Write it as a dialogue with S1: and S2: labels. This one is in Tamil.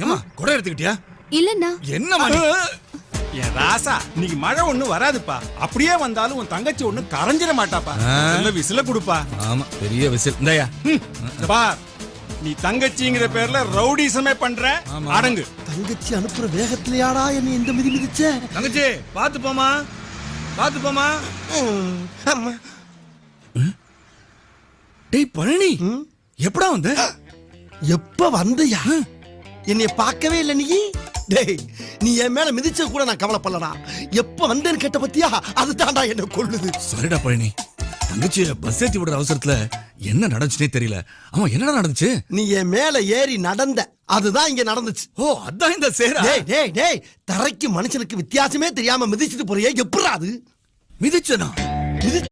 S1: ஏமா கொடை எடுத்துக்கிட்டியா?
S2: இல்லண்ணா.
S1: என்னமா
S3: என் ராசா இன்னைக்கு மழை ஒண்ணு வராதுப்பா. அப்படியே வந்தாலும் உன் தங்கச்சி ஒண்ணு கரைஞ்சிட மாட்டாப்பா. விசில கொடுப்பா.
S1: ஆமா பெரிய விசில். இந்தாயா
S3: பார், நீ தங்கச்சிங்கிற பேர்ல ரவுடிசமே பண்ற. அடங்கு.
S4: தங்கச்சி அனுப்புற வேகத்திலேயாடா என்ன இந்த மிதி மிதிச்ச?
S1: தங்கச்சி பாத்து போமா, பாத்து போமா. டேய் பழனி, எப்படா வந்த?
S4: எப்ப வந்தயா? என்னைய பார்க்கவே இல்ல நீ? டேய், நீ என் மேல மிதிச்ச கூட நான் கவலைப்படலடா. எப்ப வந்தேன்னு கேட்ட பத்தியா? அதுதான்டா என்ன கொல்லுது.
S1: சரிடா பழனி, தங்கச்சிய பஸ் ஏத்தி விடுற அவசரத்துல என்ன நடந்துச்சுனே தெரியல. அவன் என்னடா நடந்துச்சு?
S4: நீ என் மேல ஏறி நடந்த, அதுதான் இங்க நடந்துச்சு.
S1: ஓ, அதான் இந்த சேரா.
S4: டேய் டேய் டேய், தரைக்கு மனுஷனுக்கு வித்தியாசமே தெரியாம மிதிச்சிட்டு போறியே, எப்படா அது?
S1: மிதிச்சனா?